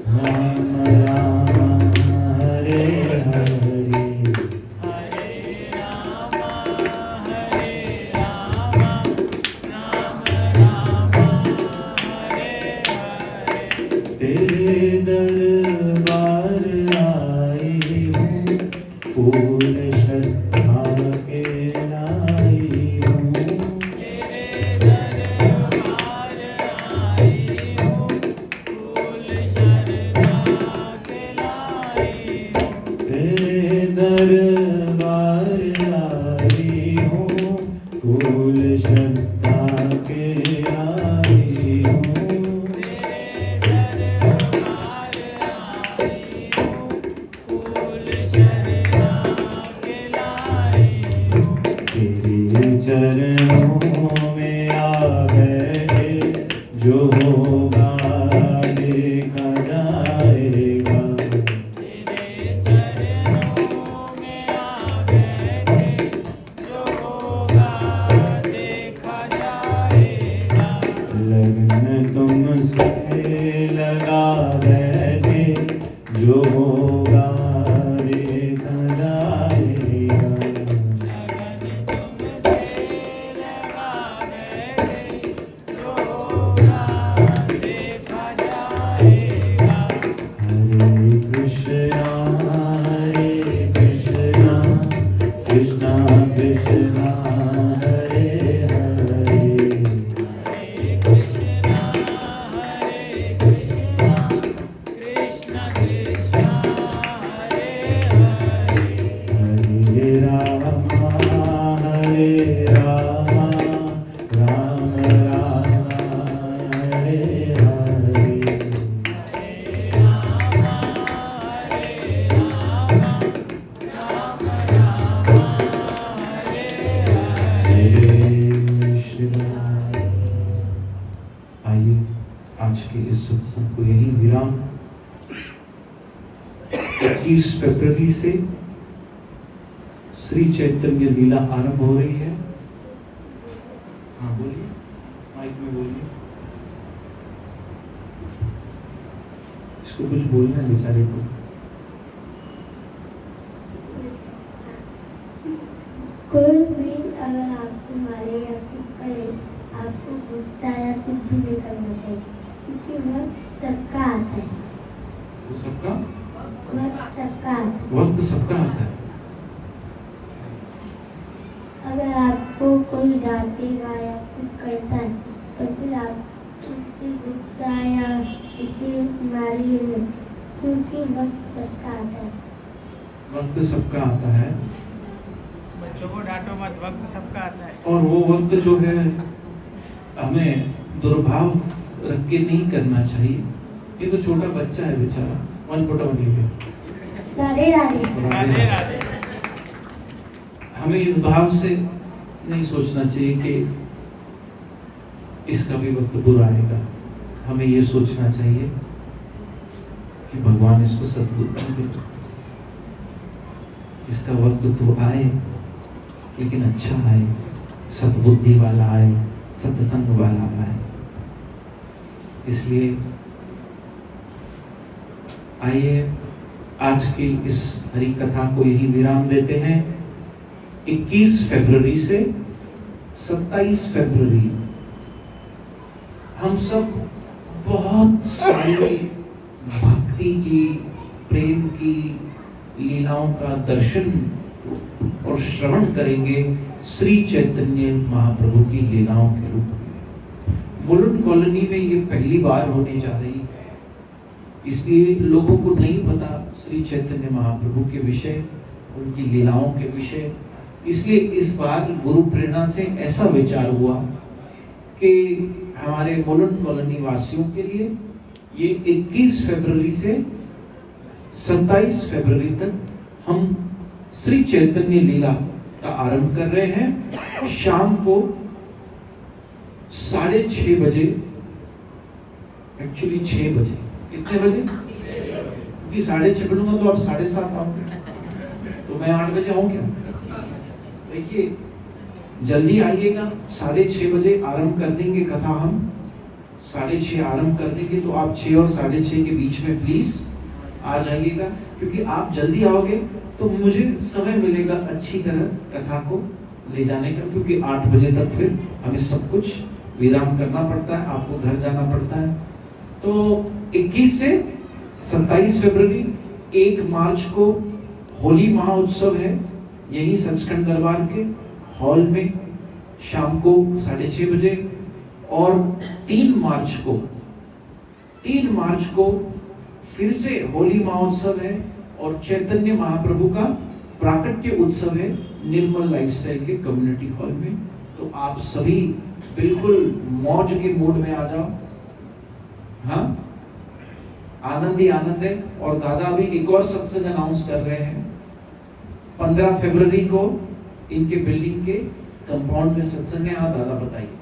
राम राम हरे हरे। हरे राम राम राम लगन तुमसे लगा बैठे, जो होगा देखा जाएगा। लगन तुमसे लगा बैठे, जो होगा देखा जाएगा। हरे कृष्णा कृष्णा कृष्णा हरे हरे, हरे कृष्णा कृष्णा कृष्णा हरे हरे। हरे राम राम राम हरे हरे। हरे राम राम राम हरे हरे। जय श्री राम। आइए आज के इस सत्संग को यही विराम। 21 फरवरी से श्री चैतन्य लीला आरंभ हो रही है। हाँ बोलिए, माइक में बोलिए। इसको कुछ बोलना है बेचारे को। कोई भी अगर आपको मारे या कुछ करे, आपको गुस्सा या कुछ भी नहीं करना चाहिए, क्योंकि वक्त सबका आता है। वो सबका वक्त सबका आता है। वक्त सबका आता है। अगर आपको कोई डांटेगा या कुछ करता है, तो फिर आप उससे गुस्सा या उसे मारिए नहीं, क्योंकि वक्त सबका आता है। वक्त सबका आता है बच्चों को डांटो मत, वक्त सबका आता है। और वो वक्त जो है हमें दुर्भाव रख के नहीं करना चाहिए। ये तो छोटा बच्चा है बेचारा। वन फोटो बनी राधे राधे। राधे राधे। हमें इस भाव से नहीं सोचना चाहिए कि इसका भी वक्त बुरा आएगा। हमें ये सोचना चाहिए कि भगवान इसको सद्बुद्धि दे। इसका वक्त तो आए लेकिन अच्छा आए, सद्बुद्धि वाला आए, सत्संग वाला आए। इसलिए आइए आज की इस हरि कथा को यही विराम देते हैं। 21 फरवरी से 27 फरवरी हम सब बहुत सारी भक्ति की, प्रेम की लीलाओं का दर्शन और श्रवण करेंगे श्री चैतन्य महाप्रभु की लीलाओं के रूप में। मुलुंड कॉलोनी में ये पहली बार होने जा रही है, इसलिए लोगों को नहीं पता श्री चैतन्य महाप्रभु के विषय, उनकी लीलाओं के विषय। इसलिए इस बार गुरु प्रेरणा से ऐसा विचार हुआ कि हमारे मुलुंड कॉलोनी वासियों के लिए ये 21 फरवरी से 27 फरवरी तक हम श्री चैतन्य लीला का आरंभ कर रहे हैं। शाम को 6:30 बजे, एक्चुअली 6 बजे, कितने बजे? क्योंकि 6:30 बनूंगा तो आप 7:30 आओगे, तो मैं 8 बजे आऊं क्या? देखिए जल्दी आइएगा। 6:30 बजे आरंभ कर देंगे कथा। हम 6:30 आरंभ कर देंगे, तो आप 6 और 6:30 के बीच में प्लीज आ जाइएगा, क्योंकि आप जल्दी आओगे तो मुझे समय मिलेगा अच्छी तरह कथा को ले जाने का, क्योंकि 8 बजे तक फिर हमें सब कुछ विराम करना पड़ता है, आपको घर जाना पड़ता है। तो 21 से 27 फरवरी, 1 मार्च को होली महाउत्सव है, यही सचखंड दरबार के हॉल में शाम को 6:30 बजे। और 3 मार्च को फिर से होली महोत्सव है और चैतन्य महाप्रभु का प्राकट्य उत्सव है निर्मल लाइफस्टाइल के कम्युनिटी हॉल में। तो आप सभी बिल्कुल मौज के मूड में आ जाओ। हाँ, आनंद ही आनंद है। और दादा अभी एक और सत्संग अनाउंस कर रहे हैं। 15 फरवरी को इनके बिल्डिंग के कंपाउंड में सत्संग है। हाँ दादा बताइए।